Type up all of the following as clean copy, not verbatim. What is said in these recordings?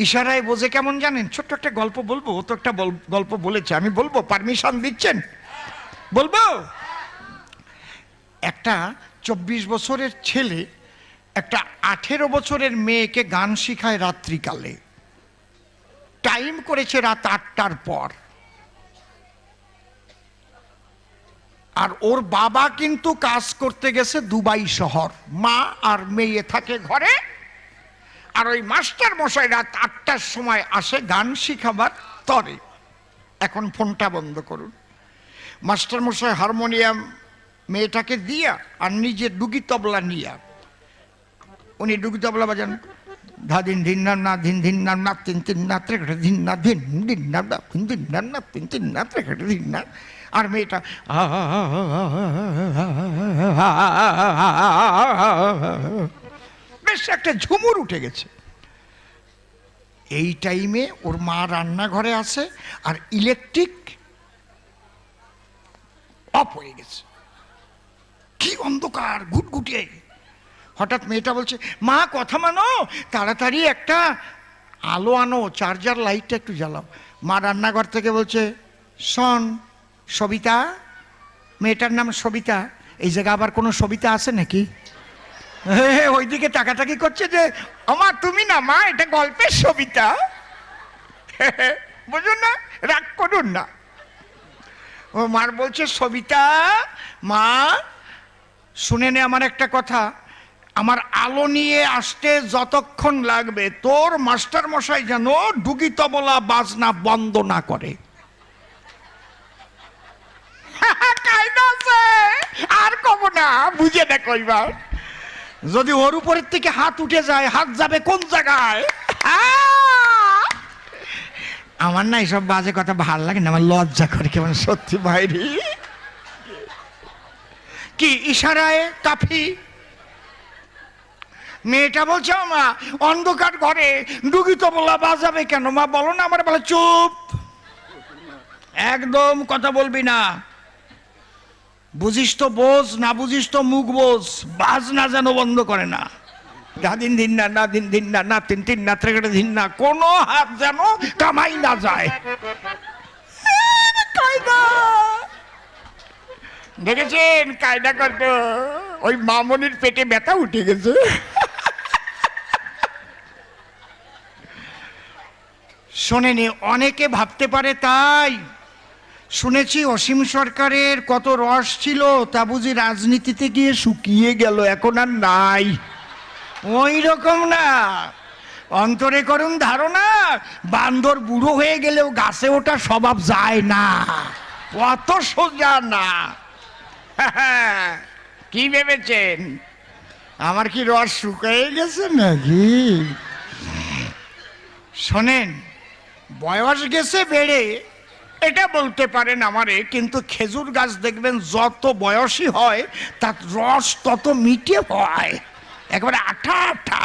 ইশারায় বোঝে কেমন জানেন? ছোট্ট একটা গল্প বলবো, ও তো একটা গল্প বলেছে, আমি বলবো, পারমিশন দিচ্ছেন? বলবো। একটা 24 বছরের ছেলে একটা 18 বছরের মেয়েকে গান শিখায় রাত্রিকালে। টাইম করেছে রাত 8টার পর। আর ওর বাবা কিন্তু কাজ করতে গেছে দুবাই শহর, মা আর মেয়ে থাকে ঘরে। আর ওই মাস্টার মশাই রাত 8টার সময় আসে গান শিখাবার তরে। এখন ফোনটা বন্ধ করুন। মাস্টার মশাই হারমোনিয়াম মেয়েটাকে দিয়া আর নিজে ডুগি তবলা নিয়া, উনি ডুগি তবলা বাজান, ধা দিন ধিন না ধিন ধিন না তিন তিন না ত্রেকটে ধিন না ধিন দিন না তিন দিন না তিন তিন না ত্রেকটে ধিন না। আর মেয়েটা বেশ একটা ঝুমুর উঠে গেছে। এই টাইমে ওর মা রান্নাঘরে আছে আর ইলেকট্রিক অফ হয়ে গেছে। কি অন্ধকার ঘুটঘুটে। হঠাৎ মেয়েটা বলছে, মা কথা মানো, তাড়াতাড়ি একটা আলো আনো, চার্জার লাইটটা একটু জ্বালাও। মা রান্নাঘর থেকে বলছে, শোন সবিতা, মেয়েটার নাম সবিতা, এই জায়গায় আবার কোনো সবিতা আছে নাকি? ওইদিকে তাকাতাকি করছে যে, আমার তুমি না মা, এটা গল্পের সবিতা, বুঝুন না, রাগ করুন না। ও মার বলছে, সবিতা মা শুনে নে আমার একটা কথা, আমার আলো নিয়ে আসতে যতক্ষণ লাগবে তোর মাস্টার মশাই যেন ডুগি তবলা বাজনা বন্ধ না করে। আর কব না, বুঝে না কইবার। যদি ওর উপরের থেকে হাত উঠে যায়, হাত যাবে কোন জায়গায়? আমার না এইসব বাজে কথা ভাল লাগে না, আমার লজ্জা করে কেমন, সত্যি ভাইরি। কি ইশারায় কাফি। মেয়েটা বলছে, মা অন্ধকার ঘরে ডুগি তবলা বাজাবে কেন? মা বলো না। আমার বলে, চুপ, একদম কথা বলবি না, বুঝিস তো বোঝ, না বুঝিস তো মুখ বোঝ, বাজনা যেন বন্ধ করে না। দিন দিন না দিন দিন না তিন তিন না ত্রেকটে দিন না, কোনো হাত যেন কামাই না যায়। কায়দা দেখেছেন? কায়দা করতো। ওই মামনির পেটে ব্যথা উঠে গেছে। শোনেনি, অনেকে ভাবতে পারে তাই। শুনেছি অসীম সরকারের কত রস ছিল, তা বুঝি রাজনীতিতে গিয়ে শুকিয়ে গেল, এখন আর নাই। ওই রকম না, অন্তরে করুন ধারণা, বান্দর বুড়ো হয়ে গেলেও গাছে ওঠা স্বভাব যায় না, অত সোজা না। কি ভেবেছেন আমার কি রস শুকিয়ে গেছে নাকি? শোনেন, বয়স গেছে বেড়ে, এটা বলতে পারেন আমারে, কিন্তু খেজুর গাছ দেখবেন যত বয়সী হয় তার রস তত মিঠে হয়, একবারে আঠা আঠা,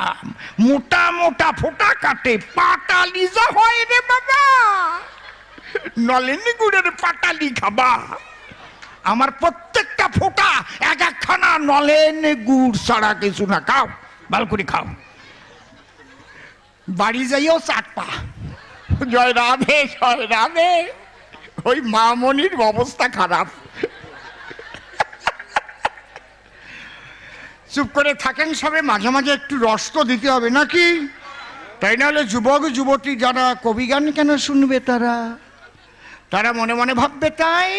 মোটা মোটা ফোঁটা কাটে, পাটালি যা হয় রে বাবা, নলেনি গুড়ের পাটালি খাবা। আমার প্রত্যেকটা ফোঁটা এক একখানা নলেন গুড় ছাড়া কিছু না। খাও, ভালো করে খাও, বাড়ি যাইও চাটপা। জয় রাধে, জয় রাধে। ওই মামনির অবস্থা খারাপ। চুপ করে থাকেন সবে, মাঝে মাঝে একটু রস তো দিতে হবে নাকি? তাই নাহলে যুবক যুবতী যারা কবি গান কেন শুনবে, তারা মনে মনে ভাববে, তাই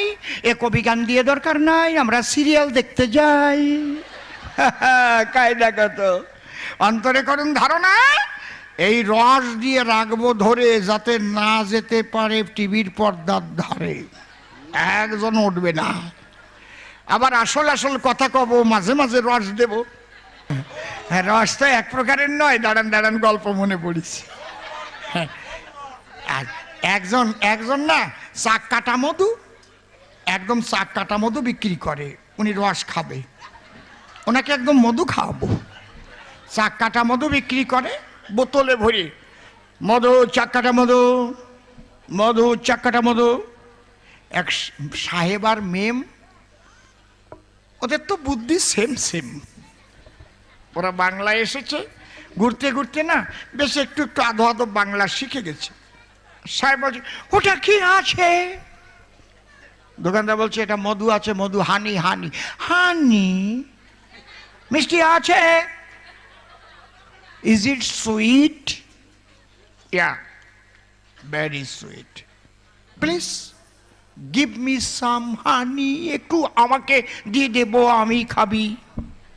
এ কবি গান দিয়ে দরকার নাই, আমরা সিরিয়াল দেখতে যাই। কায়দা কত। অন্তরে করুন ধারণা, এই রস দিয়ে রাখবো ধরে, যাতে না যেতে পারে টিভির পর্দার ধারে, একজন উঠবে না। আবার আসল আসল কথা কব, মাঝে মাঝে রস দেব। হ্যাঁ, রস তো এক প্রকারের নয়, দাঁড়ান দাঁড়ান, গল্প মনে পড়েছে। একজন না চাক কাটা মধু, একদম চাক কাটা মধু বিক্রি করে, উনি রস খাবে, ওনাকে একদম মধু খাওয়াবো। চাক কাটা মধু বিক্রি করে বোতলে ভরে, মধু চাক কাটা মধু, মধু চাক কাটা মধু। এক সাহেব আর মেম, ওদের তো বুদ্ধি সেম সেম, ওরা বাংলায় এসেছে, ঘুরতে ঘুরতে না বেশ একটু একটু আধো আধো বাংলা শিখে গেছে। সাহেব বলছে ওটা কি আছে? দোকানদার বলছে এটা মধু আছে, মধু। হানি হানি হানি মিষ্টি আছে। Is it sweet? Yeah, very sweet. Please give me some honey, একটু আমাকে দিয়ে দেব, আমি খাবি।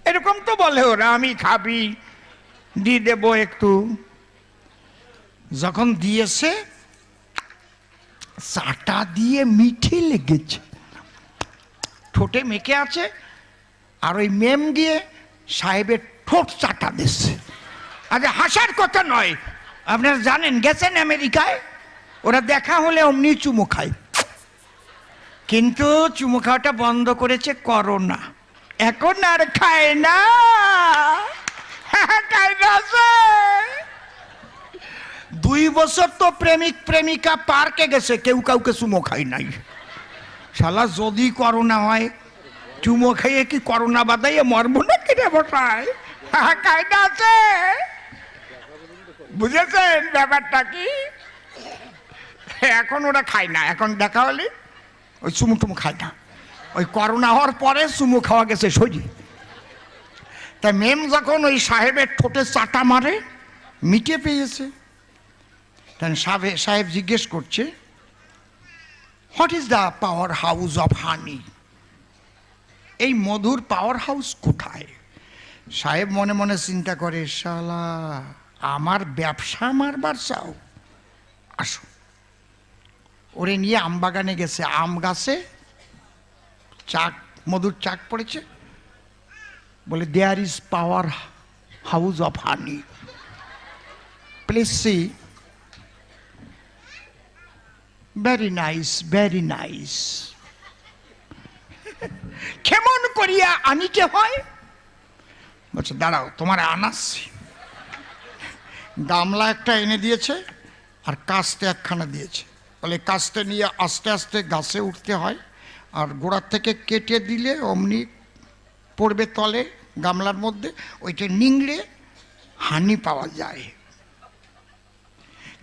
এরকম তো বলে ওরা, আমি খাবি, দিয়ে দেব একটু। যখন দিয়েছে চাটা দিয়ে মিঠে লেগেছে, ঠোঁটে মেখে আছে। আর ওই মেম গিয়ে সাহেবের ঠোঁট চাটা দিচ্ছে। আচ্ছা হাসার কথা নয়, আপনারা জানেন গেছেন আমেরিকায়, ওরা দেখা হলে অমনি চুমু খায়। কিন্তু চুমু খাওয়াটা বন্ধ করেছে করোনা, এখন আর খায় না। খায় না। 2 বছর তো প্রেমিক প্রেমিকা পার্কে গেছে, কেউ কাউকে চুমো খাই নাই। শালা যদি করোনা হয়, চুমো খাইয়ে কি করোনা বাদাইয়ে মরবো না কিনে বসায়? কায়দা আছে, বুঝেছেন ব্যাপারটা কি? এখন ওরা খায় না, এখন দেখা হলে ওই চুমু টুমু খায় না। ওই করোনা হওয়ার পরে চুমু খাওয়া গেছে সজি। তাই মেম যখন ওই সাহেবের ঠোঁটে চাটা মারে, মিটে পেয়েছে। সাহেব জিজ্ঞেস করছে what is the power house of হানি? এই মধুর পাওয়ার হাউস কোথায়? সাহেব মনে মনে চিন্তা করে, শালা আমার ব্যবসা মারবার চাও, আসো। ওরে নিয়ে আম বাগানে গেছে, আম গাছে চাক, মধুর চাক পড়েছে। বলে there is power house of honey, please see. Very nice, very nice. কেমন করিয়া আনিতে হয়? বলছে দাঁড়াও তোমার আনাচ্ছি। গামলা একটা এনে দিয়েছে আর কাস্তে একখানা দিয়েছে। বলে কাস্তে নিয়ে আস্তে আস্তে গাছে উঠতে হয়, আর গোড়ার থেকে কেটে দিলে অমনি পড়বে তলে গামলার মধ্যে, ওইটা নিংড়ে হানি পাওয়া যায়।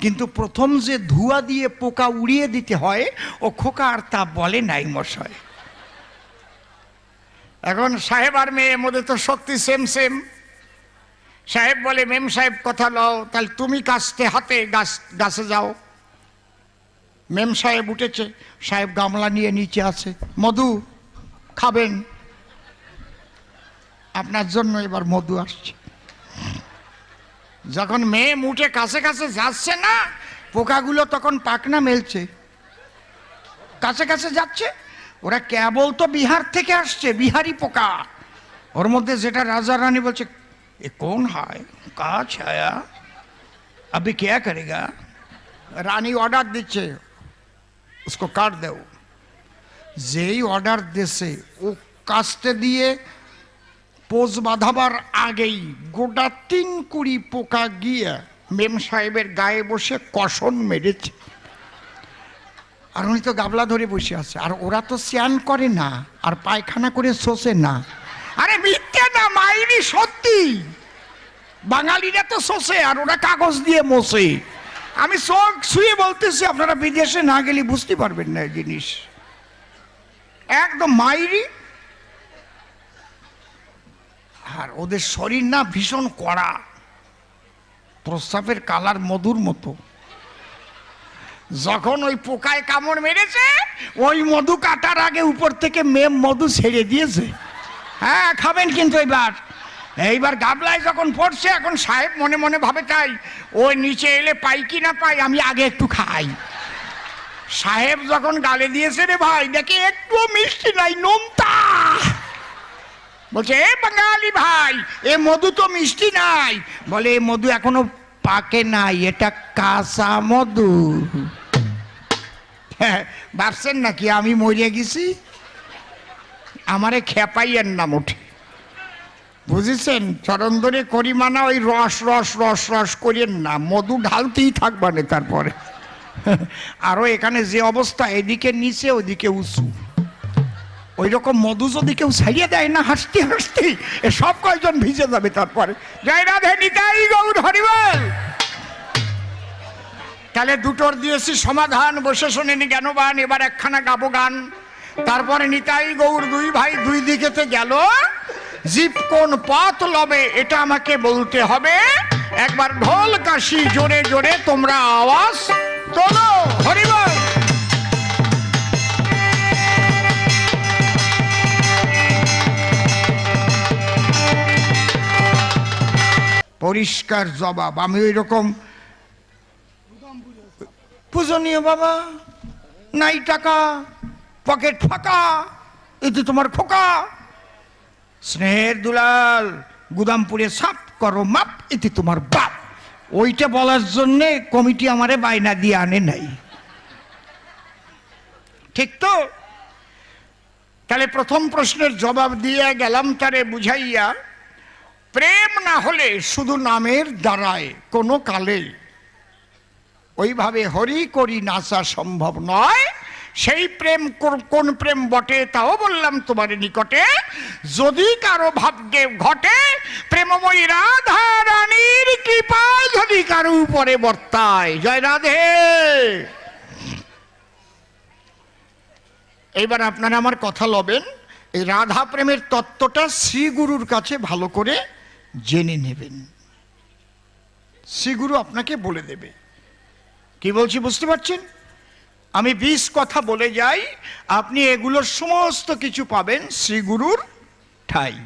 কিন্তু প্রথম যে ধোঁয়া দিয়ে পোকা উড়িয়ে দিতে হয়, ও খোকা আর তা বলে নাই মশাই। এখন সাহেব আর মেয়ের মধ্যে তো শক্তি সেম সেম। সাহেব বলে মেম সাহেব কথা লও, তাহলে তুমি কাস্তে হাতে গাছে যাও। মেম সাহেব উঠেছে, সাহেব গামলা নিয়ে নিচে আছে। মধু খাবেন? আপনার জন্য এবার মধু আসছে। যখন মেয়ে উঠে কাছে কাছে যাচ্ছে না, পোকাগুলো তখন পাখনা মেলছে, কাছে কাছে যাচ্ছে। ওরা কেবল তো বিহার থেকে আসছে, বিহারি পোকা। ওর মধ্যে যেটা রাজা রানী বলছে এ কোন হয়, কা ছায়া, अभी क्या करेगा? রানী অর্ডার দিচ্ছে उसको काट দাও। যেই অর্ডার দিয়েছে, ও কাস্তে দিয়ে পোজ বাঁধাবার আগেই গোটা 3 কুড়ি পোকা গিয়ে মেম সাহেবের গায়ে বসে কষণ মেরেছে। আর উনি তো গাবলা ধরে বসে আছে। আর ওরা তো স্নান করে না, আর পায়খানা করে শোষে না। আরে মিথ্যে না মাইরি, সত্যি। বাঙালিরা তো শোষে আর ওরা কাগজ দিয়ে মোছে। আমি চোখ শুয়ে বলতেছি, আপনারা বিদেশে না গেলে বুঝতে পারবেন না এই জিনিস। একদম মাইরি। আর ওদের শরীর না ভীষণ কড়া, প্রস্রাবের কালার মধুর মতো। যখন ওই পোকায় কামড় মেরেছে, ওই মধু কাটার আগে উপর থেকে মেম মধু ছেড়ে দিয়েছে। হ্যাঁ খাবেন কিন্তু এইবার গাবলায় যখন পড়ছে, এখন সাহেব মনে মনে ভাবে চাই ওই নিচে এলে পাই কি না পাই, আমি আগে একটু খাই। সাহেব যখন গালে দিয়েছে, রে ভাই দেখে একটু মিষ্টি নাই, নোনতা। বলছে এ বাঙালি ভাই, এ মধু তো মিষ্টি নাই। বলে এ মধু এখনো পাকে নাই, এটা কাঁচা মধু। ভাবছেন নাকি আমি মরিয়া গেছি? আমারে খেপাইয়ের নাম ওঠে, বুঝেছেন? চরণ ধরে করি মানা, ওই রস রস রস রস করিয়েন না, মধু ঢালতেই থাকবানে। তারপরে আরো এখানে যে অবস্থা, এদিকে নিচে ওদিকে উঁচু। ওই রকম মধু যদি কেউ ছাড়িয়ে দেয় না হাসতে হাসতে, এ সব কয়জন ভিজে যাবে। তারপরে জয় রাধে নিতাই গৌর হরিবল। তাহলে দুটোর দিয়েছি সমাধান, বসে শোনেনি জ্ঞানবান। এবার একখানা গাবো গান। তারপরে নিতাই গৌর দুই ভাই দুই দিকেতে গেল, জীব কোন পথ লবে এটা আমাকে বলতে হবে। একবার ঢোল কাশি জোরে জোরে তোমরা আওয়াজ তোলো, হরিবল। পরিষ্কার জবাব। আমি ওই রকম পূজনীয় বাবা, নাই টাকা, পকেট ফাঁকা, এতে তোমার খোকা, স্নেহের দুলাল, গুদামপুরে সাপ করো মাপ, এতে তোমার বাপ। ওইটা বলার জন্যে কমিটি আমারে বায়না দিয়ে আনে নাই, ঠিক তো? তাহলে প্রথম প্রশ্নের জবাব দিয়ে গেলাম তারে বুঝাইয়া, প্রেম না হলে শুধু নামের দ্বারায় কোনো কালে ওইভাবে হরি করি নাচা সম্ভব নয়। সেই প্রেম কোন প্রেম বটে তাও বললাম তোমার নিকটে। যদি কারো ভাগ্যে ঘটে প্রেমময়ী রাধা রানীর কৃপা যদি কারো উপরে বর্তায়, জয় রাধে। এইবার আপনারা আমার কথা লবেন, এই রাধা প্রেমের তত্ত্বটা শ্রীগুরুর কাছে ভালো করে জেনে নেবেন। শ্রীগুরু আপনাকে বলে দেবে। কি বলছি বুঝতে পারছেন? আমি 20 কথা বলে যাই, আপনি এগুলোর সমস্ত কিছু পাবেন শ্রীগুরুর ঠাই।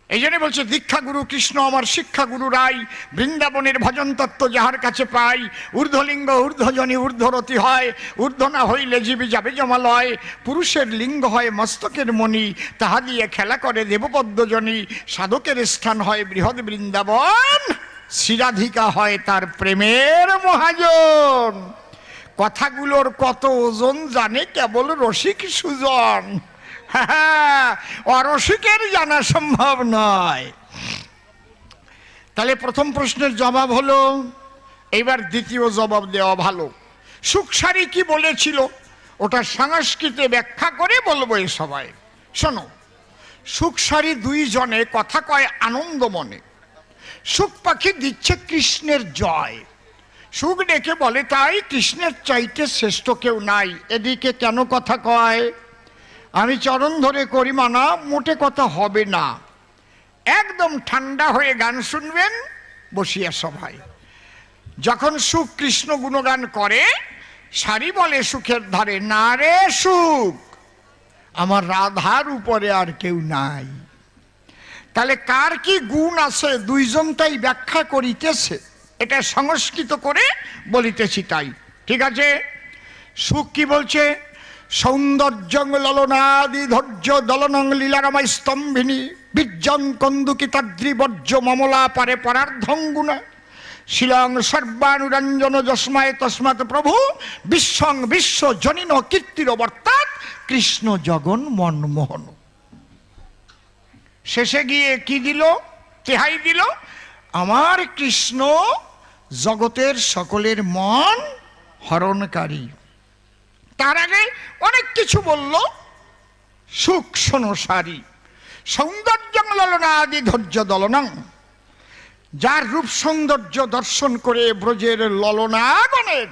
এই জন্য বলছে দীক্ষা গুরু কৃষ্ণ আমার শিক্ষা গুরু রাই, বৃন্দাবনের ভজন তত্ত্ব যাহার কাছে পাই। ঊর্ধ্বলিঙ্গ ঊর্ধ্বজনী ঊর্ধ্বরতি হয়, ঊর্ধ্ব না হইলে জীবী যাবে জমালয়। পুরুষের লিঙ্গ হয় মস্তকের মণি, তাহা দিয়ে খেলা করে দেবপদ্মজনী। সাধকের স্থান হয় বৃহৎ বৃন্দাবন, শ্রীরাধিকা হয় তার প্রেমের মহাজন। কথাগুলোর কত ওজন জানে কেবল রসিক সুজন, অরসিকের জানা সম্ভব নয়। তাহলে প্রথম প্রশ্নের জবাব হলো, এইবার দ্বিতীয় জবাব দেওয়া ভালো। সুখসারী কি বলেছিল ওটা সংস্কৃতে ব্যাখ্যা করে বলবো এ সবাই। শোনো, সুখসারী দুইজনে কথা কয় আনন্দ মনে। সুখ পাখি দিচ্ছে কৃষ্ণের জয়, সুখ ডেকে বলে তাই কৃষ্ণের চাইতে শ্রেষ্ঠ কেউ নাই। এদিকে কেন কথা কয়? আমি চরণ ধরে করি মানা, মোটে কথা হবে না। একদম ঠান্ডা হয়ে গান শুনবেন বসিয়া সভায়। যখন সুখ কৃষ্ণ গুণগান করে, সারি বলে সুখের ধারে, না রে সুখ, আমার রাধার উপরে আর কেউ নাই। তাহলে কার কি গুণ আছে দুইজন তাই ব্যাখ্যা করিতেছে, এটা সংস্কৃত করে বলিতেছি তাই, ঠিক আছে? সুখ কি বলছে? সৌন্দর্যং ললনাদি ধৈর্য দলনং লীলারমা স্তম্ভিনী বীর্যং কন্দুকিতাদ্রিবর্জ্য মমলা পারে পরার্ধং গুণা শিলং সর্বানুরঞ্জন যস্মায় তস্মাৎ প্রভু বিশ্বং বিশ্ব জনিন কীর্তির বর্তাৎ কৃষ্ণ জগন মনমোহন। শেষে গিয়ে কি দিল? তেহাই দিল, আমার কৃষ্ণ জগতের সকলের মন হরণকারী। তার আগে অনেক কিছু বলল। সুখ শোনো সারি, সৌন্দর্যং ললনাদি ধৈর্য দলনং, যার রূপ সৌন্দর্য দর্শন করে ব্রজের ললনাগণের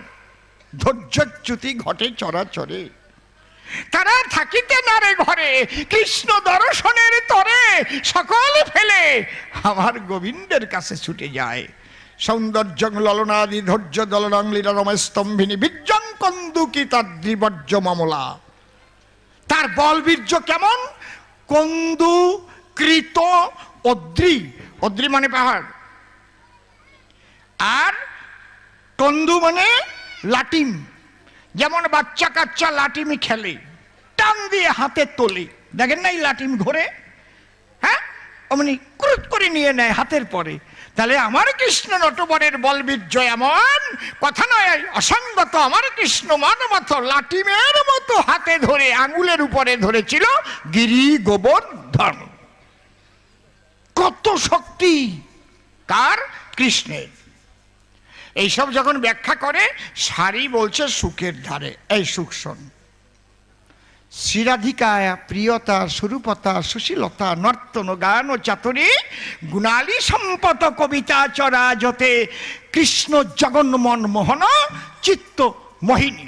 ধৈর্যচ্যুতি ঘটে চরাচরে। তারা থাকিতে নারে ঘরে কৃষ্ণ দর্শনের তরে, সকল ফেলে আমার গোবিন্দের কাছে ছুটে যায়। সৌন্দর্যং ললনাদি ধৈর্য দলনং লীলারমা স্তম্ভিনী বীর্যং কন্দুকিতাদ্রিবর্জ্য মামলা। তার বল বীর্য কেমন? কন্দু কৃত অদ্রি, অদ্রি মানে পাহাড়, আর কন্দু মানে লাটিম। যেমন বাচ্চা কাচ্চা লাটিমি খেলে, টান দিয়ে হাতে তোলে, দেখেন না এই লাটিম ঘোরে, হ্যাঁ, অমনি ক্রুত করে নিয়ে নেয় হাতের পরে। তাহলে আমার কৃষ্ণ নটবরের বলবীর্য এমন, কথা নয় অসঙ্গত। আমার কৃষ্ণ মানমত লাটিমের মতো হাতে ধরে আঙুলের উপরে ধরেছিল গিরি গোবর্ধন। কত শক্তি কার? কৃষ্ণের। এইসব যখন ব্যাখ্যা করে, সারি বলছে সুখের ধারে। এই সুখ শোন, শ্রীরাধিকা প্রিয়তা স্বরূপতা সুশীলতা নর্তন গান চাতুরী গুণালী সম্পত কবিতা চরাজতে কৃষ্ণ জগন্মন মোহন চিত্ত মোহিনী।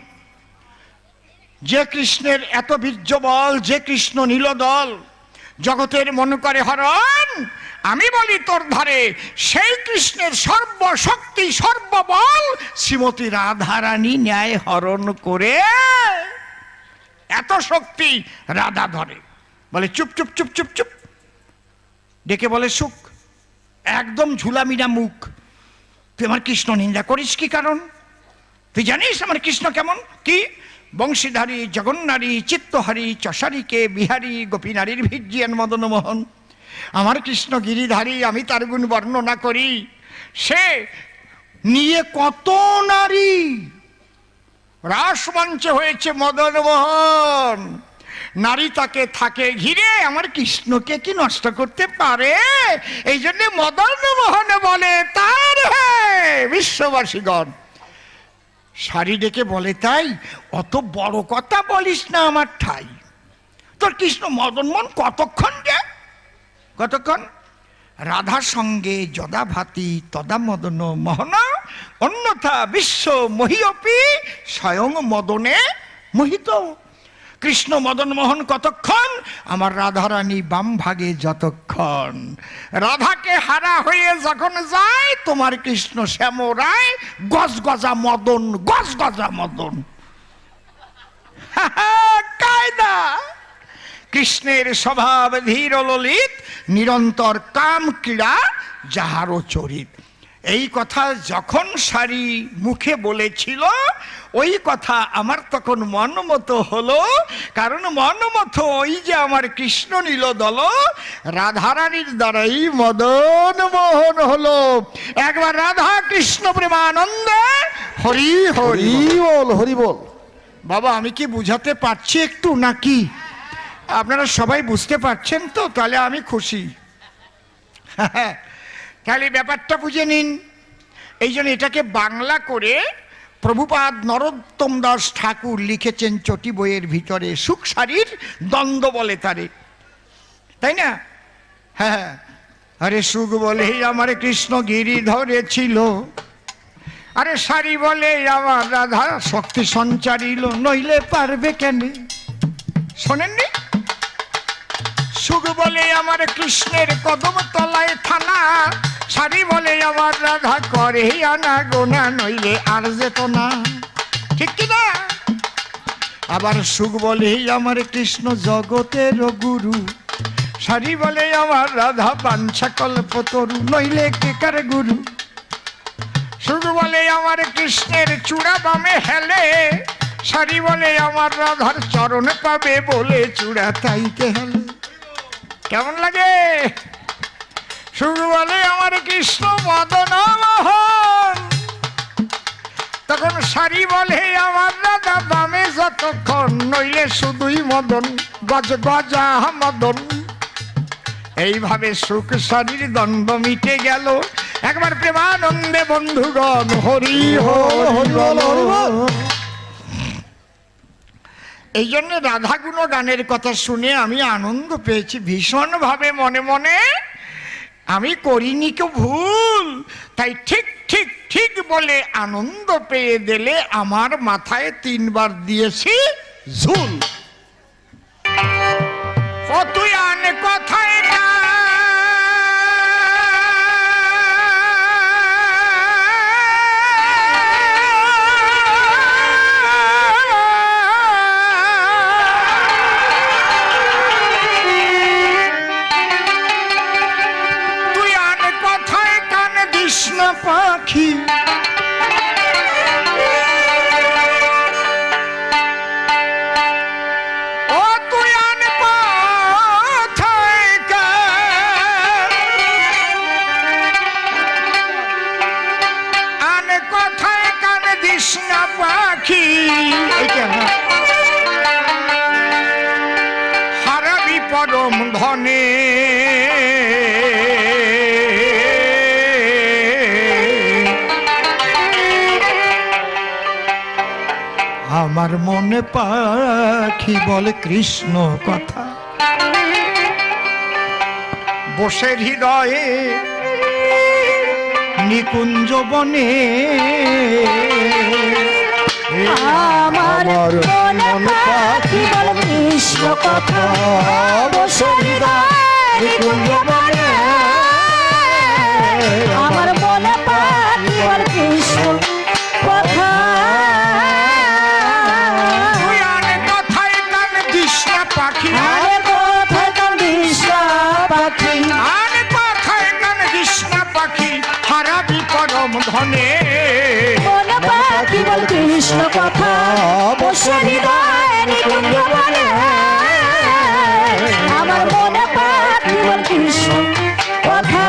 যে কৃষ্ণের এত বীর্য বল, যে কৃষ্ণ নীলদল, জগতের মন করে হরণ, আমি বলি তোর ধারে সেই কৃষ্ণের সর্বশক্তি সর্ববল শ্রীমতী রাধারানী ন্যায় হরণ করে। এত শক্তি রাধা ধরে, বলে চুপ চুপ চুপ চুপ চুপ, ডেকে বলে সুখ, একদম ঝুলামিনা মুখ, তুই আমার কৃষ্ণ নিন্দা করিস কি কারণ? তুই জানিস আমার কৃষ্ণ কেমন? কি বংশীধারী জগন্নারী চিত্তহারী চষারীকে বিহারী গোপীনারীর ভিজিয়ান মদন মোহন। আমার কৃষ্ণ গিরিধারী, আমি তার গুণ বর্ণনা করি। সে নিয়ে কত নারী, রাসমঞ্চে হয়েছে মদন মোহন, নারী তাকে থাকে ঘিরে, আমার কৃষ্ণকে কি নষ্ট করতে পারে? এই জন্য মদন মোহন বলে তার হে বিশ্ববাসীগণ। শাড়ি ডেকে বলে তাই অত বড় কথা বলিস না আমার ঠাই, তোর কৃষ্ণ মদন মোহন কতক্ষণ গে, কতক্ষণ? রাধার সঙ্গে যদা ভাতি তদা মদন মোহন, অন্যথা বিশ্ব মহিয়পি স্বয়ং মদনে মোহিত। কৃষ্ণ মদন মোহন কতক্ষণ? আমার রাধারানী বাম ভাগে যতক্ষণ। রাধাকে হারা হয়ে যখন যায় তোমার কৃষ্ণ শ্যাম রায় গজগজা মদন, গজগজা মদন। কায়দা কৃষ্ণের স্বভাব ধীর ললিত, নিরন্তর কাম ক্রীড়া যাহারও চরিত। এই কথা যখন সারি মুখে বলেছিল, ওই কথা আমার তখন মন মতো হলো। কারণ মন মতো ওই যে আমার কৃষ্ণ নীলদল রাধারানীর দ্বারাই মদন মোহন হলো। একবার রাধা কৃষ্ণ প্রেমানন্দে হরি হরি বল, হরি বল। বাবা আমি কি বুঝাতে পারছি একটু নাকি? আপনারা সবাই বুঝতে পারছেন তো? তাহলে আমি খুশি। তাহলে ব্যাপারটা বুঝে নিন। এই জন্য এটাকে বাংলা করে প্রভুপাদ নরোত্তম দাস ঠাকুর লিখেছেন চটি বইয়ের ভিতরে, সুখ সারির দ্বন্দ্ব বলে তারে, তাই না? হ্যাঁ, আরে সুখ বলে আমার কৃষ্ণ গিরি ধরেছিল, আরে সারি বলে আমার রাধা শক্তি সঞ্চারিল, নইলে পারবে কেন? শোনেননি? সুখ বলে আমার কৃষ্ণের কদম তলায় থানা, সারি বলে আমার রাধা করে আনা গোনা, নইলে আর যেত না। ঠিক কিনা? আবার সুখ বলে আমার কৃষ্ণ জগতের গুরু, সারি বলে আমার রাধা বাঞ্ছা কল্পতরু, নইলে কেকার গুরু। সুখ বলে আমার কৃষ্ণের চূড়া বামে হেলে, সারি বলে আমার রাধার চরণ পাবে বলে চূড়া তাইতে হেলে। কেমন লাগে? শুরু বলে আমার কৃষ্ণ মদন মোহন, তখন সারি বলে আমার রাধা বামে যতক্ষণ, নইলে শুধুই মদন গজ গজা মদন। এইভাবে সুখ সারির দ্বন্দ্ব মিটে গেল। একবার প্রেমানন্দে বন্ধুগণ হরি হরি হরি বল। এই জন্য রাধা গুণ গানের কথা শুনে আমি আনন্দ পেয়েছি ভীষণভাবে, মনে মনে আমি করিনি কেউ ভুল, তাই ঠিক ঠিক ঠিক বলে আনন্দ পেয়ে দিলে আমার মাথায় 3 বার দিয়েছি ঝুল। তুই আন কথায় না পাখি, ও তুই আন পাথায় আন কথায় কান দিস না পাখি, হারাবি পরম ধনে। আমার মনে পাখি বলে কৃষ্ণ কথা, বসে হৃদয়ে নিকুঞ্জ বনে। আমার মনে পাখি বলে কৃষ্ণ কথা, বসে হৃদয়ে নিকুঞ্জ বনে। আমার মনে পাখি বলে কৃষ্ণ কথা। পাখি আরে কোথায় কান কৃষ্ণ পাখি, আরে কোথায় কান কৃষ্ণ পাখি হারাবি পরম ধনে। মনে পাখি বলে কৃষ্ণ কথা, বসে হৃদয়ে নিকুঞ্জ বনে। আমার মনে পাখি বলে কৃষ্ণ কথা।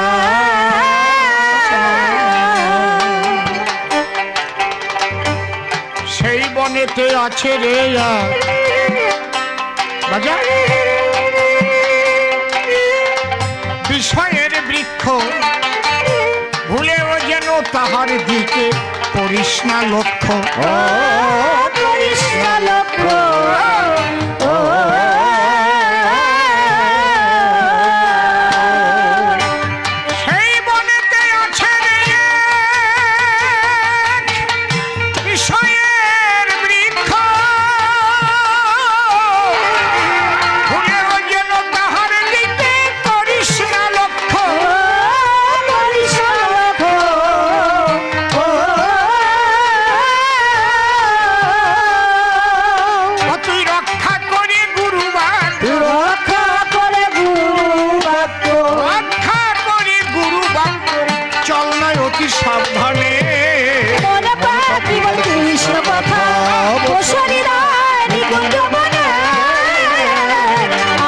সেই বনেতে আছে রে রাজা বিষয়ের বৃক্ষ, ভুলেও যেন তাহার দিকে করিস না লক্ষ্য। করিস না লক্ষ্য, সেই বনেতে আছে রে বিষয়ের বৃক্ষ, ভুলেও যেন তাহার দিকে করিস না লক্ষ্য। করিস না লক্ষ্য। তুই রক্ষা করে গুরুবার, রক্ষা করে গুরু বাক্য, রক্ষা করে গুরুবার, চল নয় অতি সাবধানে। মনে পাখি বলে কৃষ্ণ কথা, বসে হৃদয়ে নিকুঞ্জ বনে।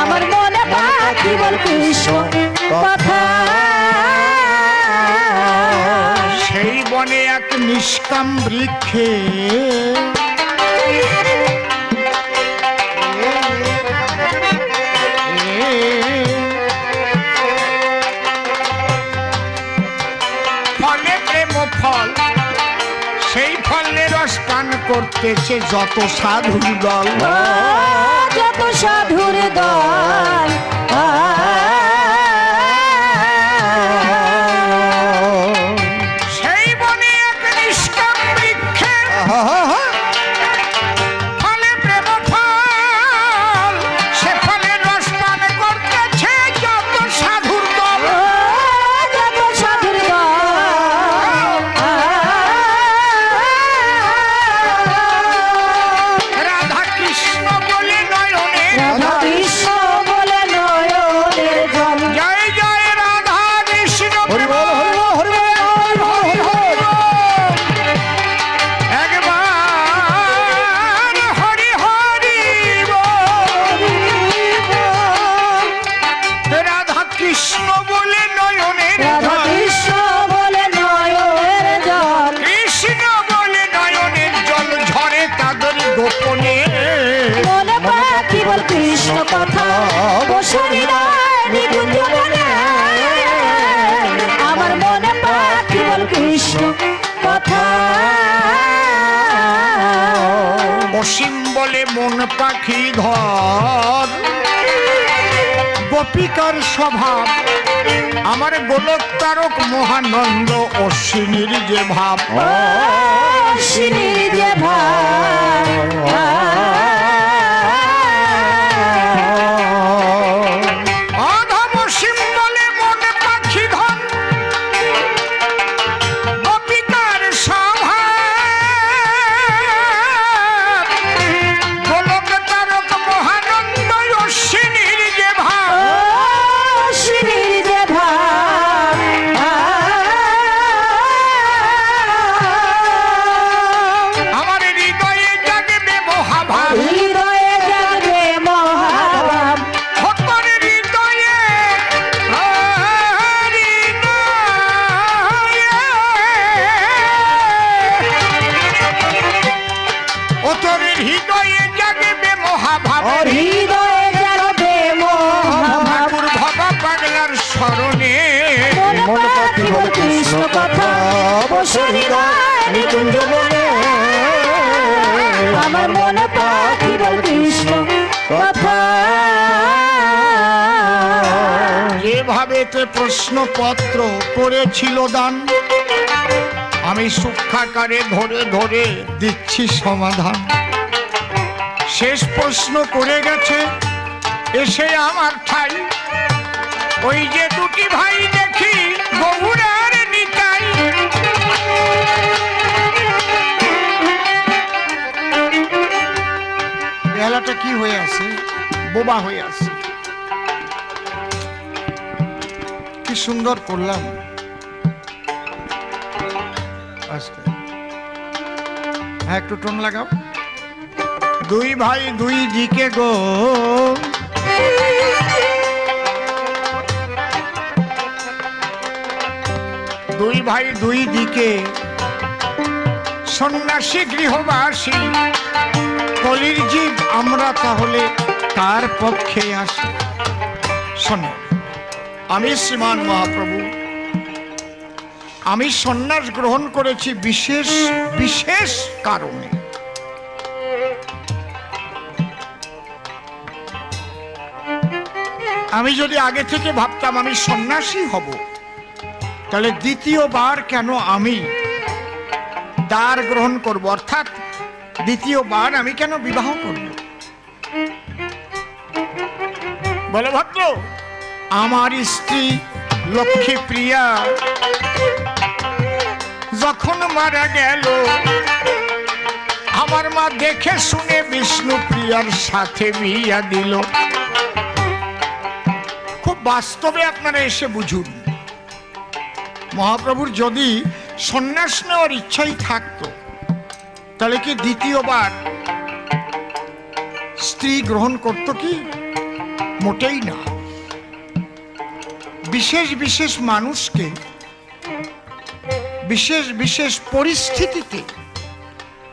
আমার মনে পাখি বলে কৃষ্ণ কথা। সেই বনে এক নিষ্কাম বৃক্ষে ফলে প্রেম ফল, সেই ফলের রস পান করতেছে যত সাধুর দল। যত সাধুর দল, সেই বনে এক নিষ্কাম বৃক্ষে ফলে প্রেম ফল, সে ফলের রস পান করতেছে যত সাধুর দল। যত সাধুর রাধা কৃষ্ণ বলে নয়নে, রাধা কৃষ্ণ বলে নয়নের জল। জয় জয় রাধা কৃষ্ণ হরি বল, হরি বল, হরি বল, হরি বল, হরি বল। একবার হরি হরি বল। রাধা কৃষ্ণ বলে নয়নে, রাধা কৃষ্ণ বলে নয়নের জল। কৃষ্ণ বলে নয়নের জল ঝরে তাদের গোপনে। মনে পাখি বল কৃষ্ণ কথা, বসে হৃদয়ে নিকুঞ্জ বনে। আমার মনে পাখি বল কৃষ্ণ কথা। অসীম বলে মন পাখি ধর, গোপিকার স্বভাব আমার গোলক তারক মহানন্দ অশ্বিনীর যে ভাব। অশ্বিনীর যে ভাব, অধম অসীম বলে মন পাখি ধর, গোপিকার স্বভাব গোলক তারক মহানন্দ অশ্বিনীর যে ভাব। অশ্বিনীর যে ভাব, আমার হৃদয়ে জাগবে মহাভাব, হৃদয়ে জাগবে মহাভাব। ভক্তের হৃদয়ে ও তোর হৃদয়ে জাগবে মহাভাব। হৃদয়ে জাগবে মহাভাব। ঠাকুর ভবা পাগলার স্মরণে মনে পাখি বল কৃষ্ণ কথা, বসে হৃদয়ে নিকুঞ্জ বনে। আমার মনে হাতে প্রশ্নপত্র করেছিল দান, আমি সূক্ষ্মাকারে ধরে ধরে দিচ্ছি সমাধান। শেষ প্রশ্ন করে গেছে এসে আমার ঠাই, ওই যে দুটি ভাই দেখি গৌর আর নিতাই। বেলাটা কি হয়ে আছে, বোবা হয়ে আছে। কি সুন্দর করলাম আজকে। হ্যাঁ, একটু টোন লাগাও। দুই ভাই দুই দিকে গো, দুই ভাই দুই দিকে, সন্ন্যাসী গৃহবাসী, কলির জীব আমরা তাহলে কার পক্ষে আসি? শোনো, আমি শ্রীমান মহাপ্রভু, আমি সন্ন্যাস গ্রহণ করেছি বিশেষ বিশেষ কারণে। আমি যদি আগে থেকে ভাবতাম আমি সন্ন্যাসী হব, তাহলে দ্বিতীয়বার কেন আমি দ্বার গ্রহণ করব, অর্থাৎ দ্বিতীয়বার আমি কেন বিবাহ করব? বলে ভদ্র, আমার স্ত্রী লক্ষ্মী প্রিয়া যখন মারা গেল, আমার মা দেখে শুনে বিষ্ণু প্রিয়ার সাথে বিয়া দিল। খুব বাস্তবে আপনারা এসে বুঝুন, মহাপ্রভুর যদি সন্ন্যাস নেওয়ার ইচ্ছাই থাকতো, তাহলে কি দ্বিতীয়বার স্ত্রী গ্রহণ করত কি? মোটেই না। বিশেষ বিশেষ মানুষকে বিশেষ বিশেষ পরিস্থিতিতে,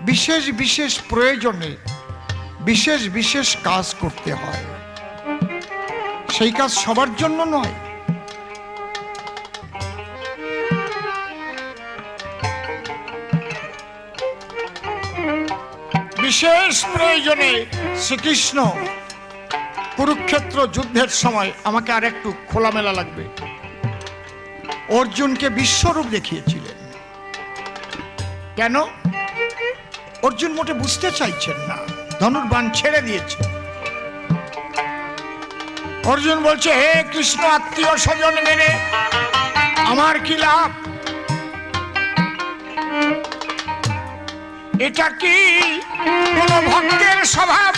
বিশেষ বিশেষ প্রয়োজনে বিশেষ বিশেষ কাজ করতে হয়। সেই কাজ সবার জন্য নয়। বিশেষ প্রয়োজনে শ্রীকৃষ্ণ কুরুক্ষেত্র যুদ্ধের সময়, আমাকে আর একটু খোলামেলা লাগবে, অর্জুনকে বিশ্বরূপ দেখিয়েছিলেন। কেন? অর্জুন মোটে বুঝতে চাইছেন না, ধনুর্বাণ ছেড়ে দিয়েছে। অর্জুন বলছে, হে কৃষ্ণ, আত্মীয় স্বজন মেনে আমার কি লাভ? এটা কি কোন ভক্তের স্বভাব?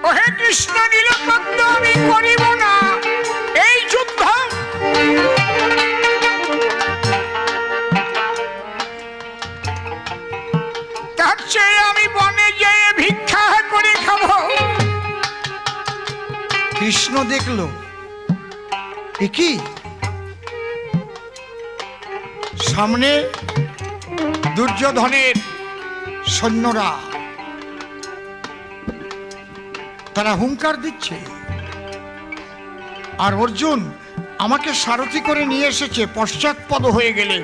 ও হে কৃষ্ণ, নীলপদ্ম আমি করিব না এই যুদ্ধ। তার চেয়ে আমি বনে যেয়ে ভিক্ষা করে খাবো। কৃষ্ণ দেখল, এ কি? সামনে দুর্যোধনের সৈন্যরা, তারা হুঙ্কার দিচ্ছে, আর অর্জুন আমাকে সারথি করে নিয়ে এসেছে, পশ্চাৎপদ হয়ে গেলে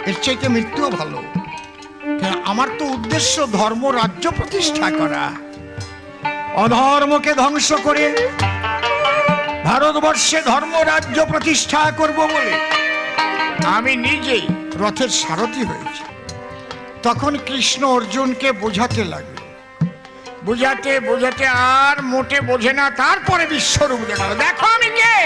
এর চাইতে মৃত্যুও ভালো। আমার তো উদ্দেশ্য ধর্ম রাজ্য প্রতিষ্ঠা করা, অধর্মকে ধ্বংস করে ভারতবর্ষে ধর্ম রাজ্য প্রতিষ্ঠা করব বলে আমি নিজেই রথের সারথি হয়েছি। তখন কৃষ্ণ অর্জুনকে বোঝাতে লাগলো, বোঝাতে বোঝাতে আর মোটে বোঝে না। তারপরে বিশ্বরূপ দেখালো, দেখো আমি কে।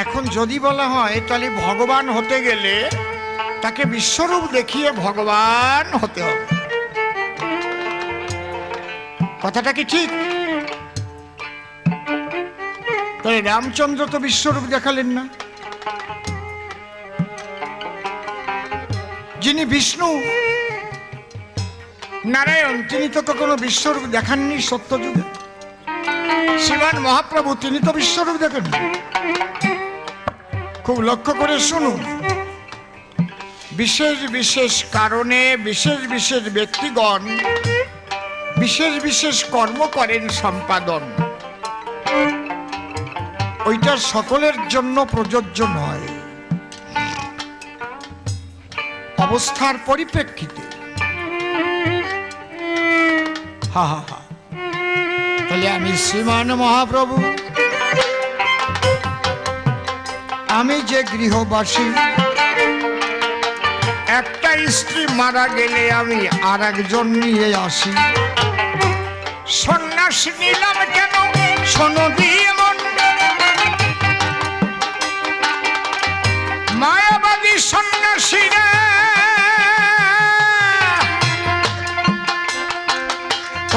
এখন যদি বলা হয় তাহলে ভগবান হতে গেলে তাকে বিশ্বরূপ দেখিয়ে ভগবান হতে হবে। কথাটা কি ঠিক? তাহলে রামচন্দ্র তো বিশ্বরূপ দেখালেন না। যিনি বিষ্ণু নারায়ণ, তিনি তো কখনো বিশ্বরূপ দেখাননি সত্যযুগে। শ্রীমান মহাপ্রভু, তিনি তো বিশ্বরূপ দেখেননি। খুব লক্ষ্য করে শুনুন, বিশেষ বিশেষ কারণে বিশেষ বিশেষ ব্যক্তিগণ বিশেষ বিশেষ কর্ম করেন সম্পাদন, ওইটা সকলের জন্য প্রযোজ্য নয়। অবস্থার পরিপ্রেক্ষিতে হা হা হা। তাহলে আমি শ্রীমান মহাপ্রভু, আমি যে গৃহবাসী, একটা স্ত্রী মারা গেলে আমি আর একজন নিয়ে আসি। সন্ন্যাস নিলাম কেন শোনো দিয়ে মন, মায়াবাদী সন্ন্যাসীরা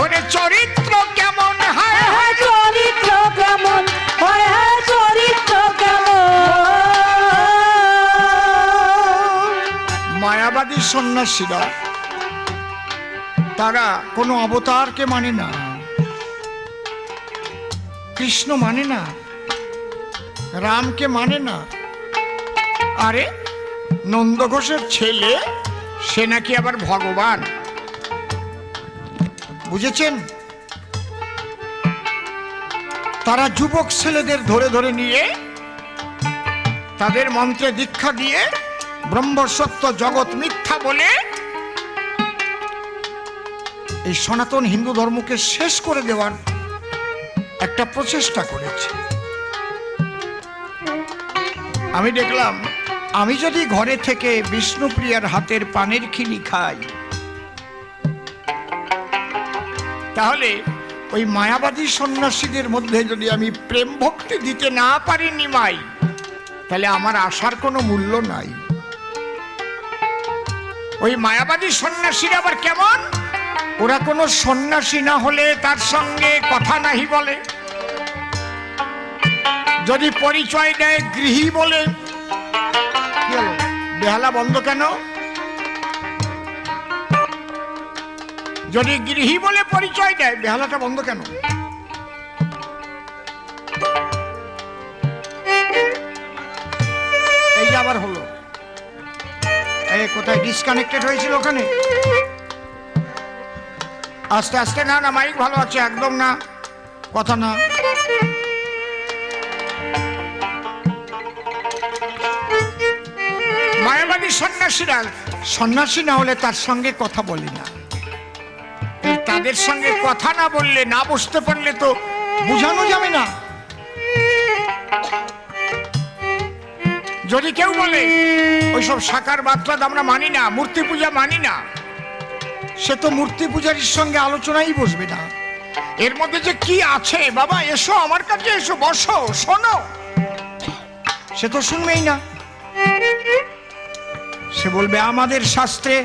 ওরে চরিত্র কেমন হয়, চরিত্র কেমন হয়, চরিত্র কেমন। মায়াবাদী সন্ন্যাসীরা তারা কোনো অবতারকে মানে না, কৃষ্ণ মানে না, রামকে মানে না। আরে নন্দ ঘোষের ছেলে সে নাকি আবার ভগবান, বুঝেছেন? তারা যুবক ছেলেদের ধরে ধরে নিয়ে তাদের মন্ত্রে দীক্ষা দিয়ে ব্রহ্মসত্য জগৎ মিথ্যা বলে এই সনাতন হিন্দু ধর্মকে শেষ করে দেওয়ার একটা প্রচেষ্টা করেছে। আমি দেখলাম, আমি যদি ঘরে থেকে বিষ্ণুপ্রিয়ার হাতের পানের খিলি খাই, তাহলে ওই মায়াবাদী সন্ন্যাসীদের মধ্যে যদি আমি প্রেম ভক্তি দিতে না পারি নিমাই, তাহলে আমার আশার কোনো মূল্য নাই। ওই মায়াবাদী সন্ন্যাসীরা আবার কেমন? ওরা কোনো সন্ন্যাসী না হলে তার সঙ্গে কথা নাহি বলে, যদি পরিচয় দেয় গৃহী বলে। কি হলো, বেহালা বন্ধ কেন? যদি গৃহী বলে পরিচয় দেয়, বেহালাটা বন্ধ কেন? এই যে আবার হলো, এই কোথায় ডিসকানেক্টেড হয়েছিল ওখানে? আস্তে আস্তে। না না, মাইক ভালো আছে, একদম না, কথা না। মায়াবাদী সন্ন্যাসীরা সন্ন্যাসী না হলে তার সঙ্গে কথা বলি না। তাদের সঙ্গে কথা না বললে, না বসতে পারলে তো বুঝানো যাবে না। যদি কেউ বলে ওইসব সাকার বাতরাদ আমরা মানি না, মূর্তি পূজা মানি না, সে তো মূর্তি পূজারীর সঙ্গে আলোচনাই বসবে না। এর মধ্যে যে কি আছে, বাবা এসো আমার কাছে, এসো বসো শোনো, সে তো শুনবেই না। সে বলবে আমাদের শাস্ত্রে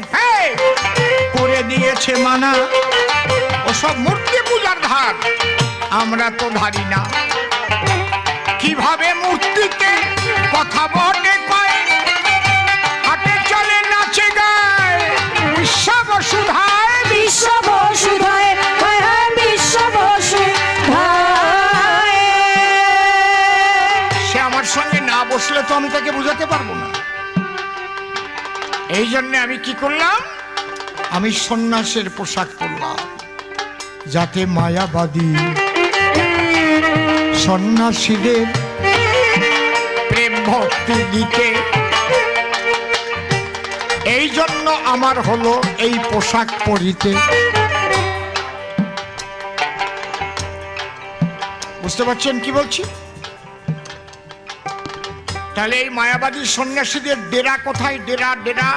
করে দিয়েছে মানা, ওসব মূর্তি পূজার ধার আমরা তো ধারি না। কিভাবে মূর্তিতে কথা বটে কয়, হাটে চলে নাচে গায়, বিশ্ব বসুধায়, বিশ্ব বসুধায়, হায় হায় বিশ্ব বসুধায়। সে আমার সঙ্গে না বসলে তো আমি তাকে বুঝাতে পারবো না। এই জন্য আমি কি করলাম, আমি সন্ন্যাসের পোশাক পরলাম, যাতে মায়াবাদী সন্ন্যাসীদের প্রেম ভক্তি দিতে। এই জন্য আমার হলো এই পোশাক পরিতে। বুঝতে পারছেন কি বলছি? তাহলে এই মায়াবাদী সন্ন্যাসীদের ডেরা কোথায়? ডেরা ডেরা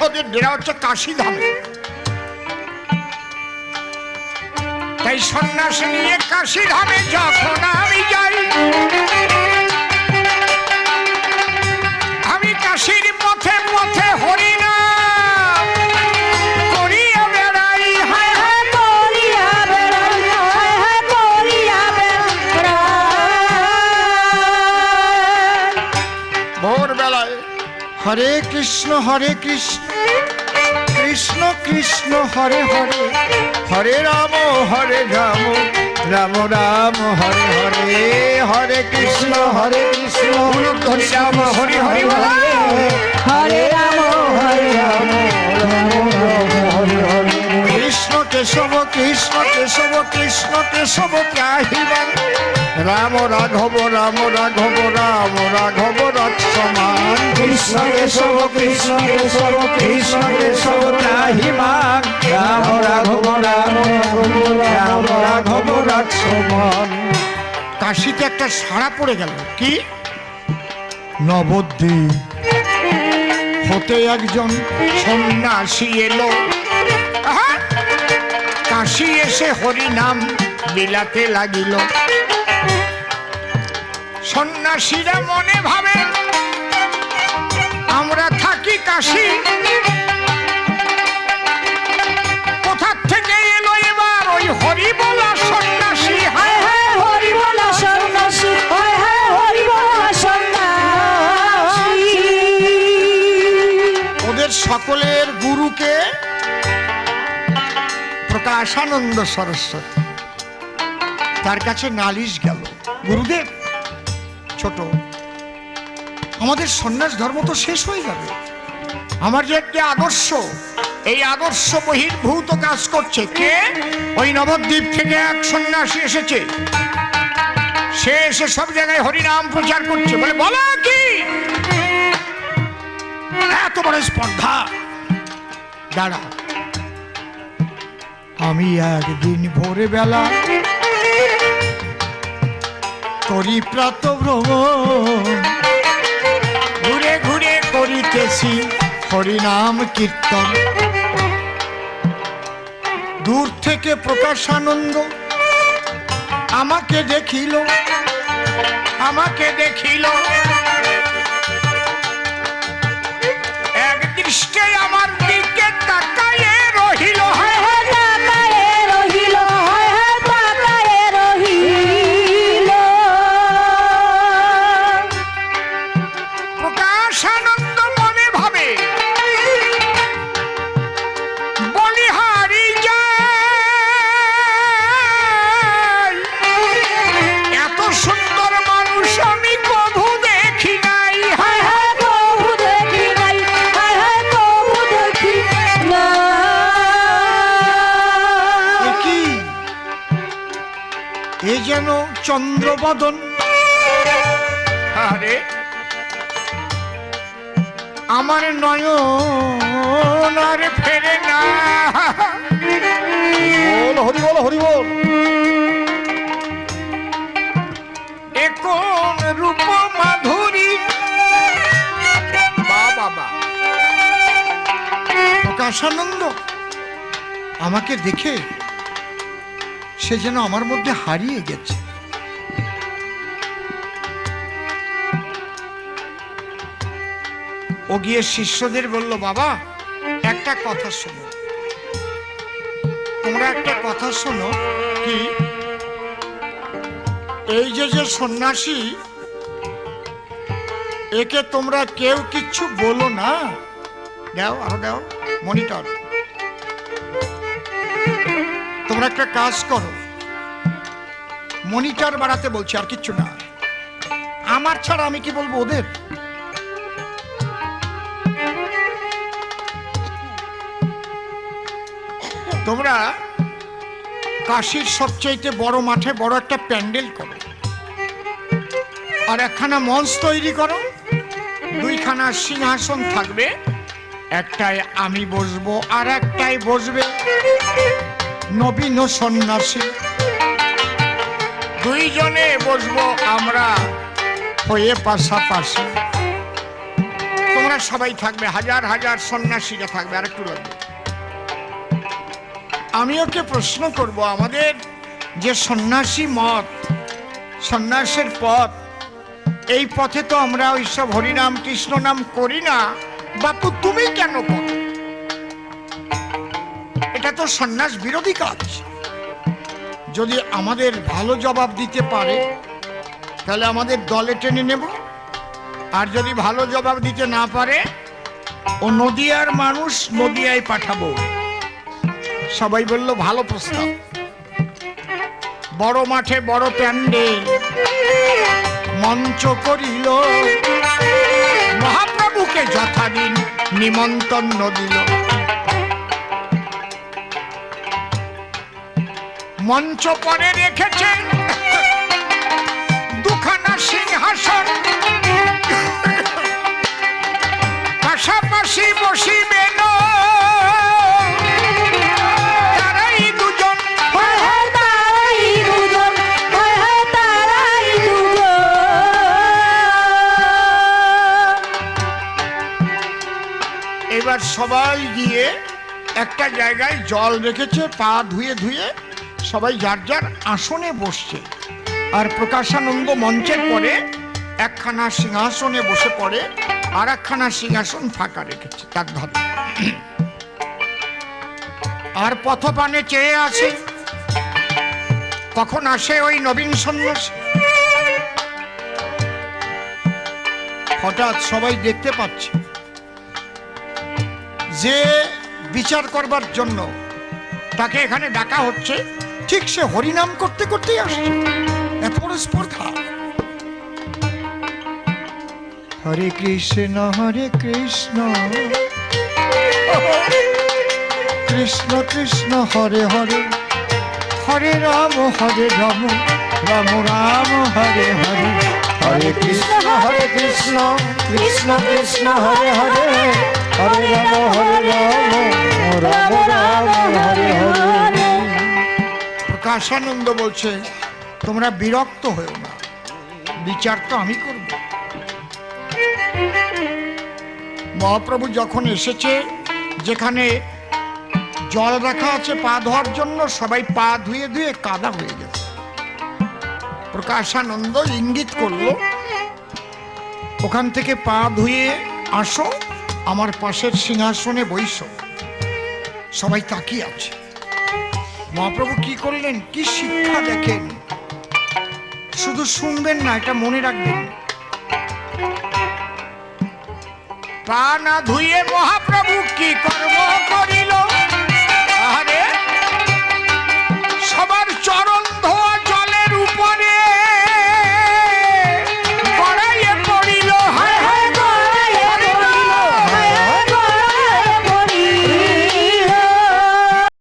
ওদের ডেরা হচ্ছে কাশী ধামে। তাই সন্ন্যাস নিয়ে কাশী ধামে যখন আমি যাই, আমি কাশীর পথে পথে হরিনাম করিয়া বেড়াই, হায় হায় করিয়া বেড়াই, হায় হায় করিয়া বেড়াই। ভোরবেলায় হরে কৃষ্ণ কৃষ্ণ কৃষ্ণ হরে হরে, হরে রাম রাম রাম হরে হরে, হরে কৃষ্ণ হরে রাম হরে হরে, হরে রাম হরে রাম রাম রাম হরে হরে, কৃষ্ণ কেশব কেশব কৃষ্ণ কেশব ত্রাহিমাং রাম রাঘব রাম রাঘব রাম রাঘব রক্ষমান কৃষ্ণ কেশব কৃষ্ণ কেশব কৃষ্ণ কেশব ত্রাহিমাং রাম রাঘব রাম রাম রাঘব রক্ষমান। কাশিতে একটা সাড়া পড়ে গেল, কি নবদ্বীপ হতে একজন সন্ন্যাসী এলো। আহা! কাশি এসে হরি নাম বিলাতে লাগিল। সন্ন্যাসীরা মনে ভাবে আমরা থাকি কাশি, কোথা থেকে এলো এবার ওই হরি বলা সন্ন্যাসী। হায় হায় হরি বলা সন্ন্যাসী, হায় হায় হরি বলা সন্ন্যাসী। ওদের সকলের গুরুকে প্রকাশানন্দ সরস্বতী, তার কাছে নালিশ গেল, গুরুদেব ছোট, আমাদের সন্ন্যাস ধর্ম তো শেষ হয়ে যাবে, আমার যে একটা আদর্শ, এই আদর্শ বহির্ভূত কাজ করছে। কে? ওই নবদ্বীপ থেকে এক সন্ন্যাসী এসেছে, সে এসে সব জায়গায় হরিনাম প্রচার করছে। বলে বলো কি এত বড় স্পর্ধা? দাঁড়া, আমি একদিন ভোরে বেলা করি প্রাত ভ্রমণ, ঘুরে ঘুরে করিতেছি হরিনাম কীর্তন। দূর থেকে প্রকাশানন্দ আমাকে দেখিল, আমাকে দেখিল, এক দৃষ্টে আমার দিকে তাকায়ে রহিল। হায় হায় তাকায়ে রহিল, হায় হায় তাকায়ে রহিল। প্রকাশানন্দ মনে ভাবে বলিহারি যায়, এত সুন্দর মানুষ আমি কভু দেখি নাই। হায় হায় কবু দেখি নাই, হায় হায় কবু দেখি নাই। এ কি? এ যেন চন্দ্রবদন। আরে আমার নয়ন আর ফেরে না। বল হরি বল হরি বল। এ কোন রূপ মাধুরী। বা বাবা, প্রকাশানন্দ আমাকে দেখে সে যেন আমার মধ্যে হারিয়ে গেছে। ও গিয়ে শিষ্যদের বলল, বাবা একটা কথা শোনো, তোমরা একটা কথা শোনো। কি? এই যে যে সন্ন্যাসী, একে তোমরা কেউ কিচ্ছু বলো না। দাও, আরো দাও মনিটর। তোমরা একটা কাজ করো, মনিটর বাড়াতে বলছি, আর কিচ্ছু না। আমার ছাড়া আমি কি বলবো ওদের? তোমরা কাশীর সবচাইতে বড় মাঠে বড় একটা প্যান্ডেল করো, আর একখানা মঞ্চ তৈরি করো, দুইখানা সিংহাসন থাকবে, একটায় আমি বসবো আর একটায় বসবে নবীন সন্ন্যাসী। দুইজনে বসবো আমরা হয়ে পাশাপাশি। তোমরা সবাই থাকবে, হাজার হাজার সন্ন্যাসীরা থাকবে। আর একটু লাগবে, আমি ওকে প্রশ্ন করব, আমাদের যে সন্ন্যাসী মত, সন্ন্যাসের পথ, এই পথে তো আমরা ওইসব হরিনাম কৃষ্ণ নাম করি না, বাপু তুমি কেন করো? এটা তো সন্ন্যাস বিরোধী কাজ। যদি আমাদের ভালো জবাব দিতে পারে তাহলে আমাদের দলে টেনে নেব, আর যদি ভালো জবাব দিতে না পারে ও নদিয়ার মানুষ, নদিয়ায় পাঠাবো। সবাই বলল ভালো প্রস্তাব। বড় মাঠে বড় প্যান্ডেল মঞ্চ করিল, মহাপ্রভুকে যথাদিন নিমন্ত্রণ দিল। মঞ্চ পরে রেখেছে দুখানা সিংহাসন, পাশাপাশি বসিবেন তারাই দুজন। হায় হায় তারাই দুজন, হায় হায় তারাই দুজন। এবার সবাই গিয়ে একটা জায়গায় জল রেখেছে, পা ধুয়ে ধুয়ে সবাই যার যার আসনে বসছে। আর প্রকাশানন্দ মঞ্চের পরে একখানা সিংহাসনে বসে পড়ে, আর একখানা সিংহাসন ফাঁকা রেখেছে তার ধারে। আর পথপানে চেয়ে আছে কখন আসে ওই নবীন সন্ন্যাসী। হঠাৎ সবাই দেখতে পাচ্ছে যে বিচার করবার জন্য তাকে এখানে ডাকা হচ্ছে, ঠিক সে হরিনাম করতে করতেই আসছে। এরপর স্পর্ধা, হরে কৃষ্ণ কৃষ্ণ কৃষ্ণ হরে হরে, হরে রাম রাম রাম হরে হরে, হরে কৃষ্ণ কৃষ্ণ কৃষ্ণ হরে হরে, হরে রাম রাম রাম হরে হরে। প্রকাশানন্দ বলছে তোমরা বিরক্ত হয়েও না, বিচার তো আমি করব। মহাপ্রভু যখন এসেছে, যেখানে জল রাখা আছে পা ধোয়ার জন্য, সবাই পা ধুয়ে ধুয়ে কাদা হয়ে গেছে। প্রকাশানন্দ ইঙ্গিত করলো ওখান থেকে পা ধুয়ে আসো, আমার পাশের সিংহাসনে বইসো। সবাই তাকিয়ে আছে। মহাপ্রভু কি করলেন, কি শিক্ষা দেখেন, শুধু শুনবেন না, এটা মনে রাখবেন। পা না ধুয়ে মহাপ্রভু কি কর্ম করিল,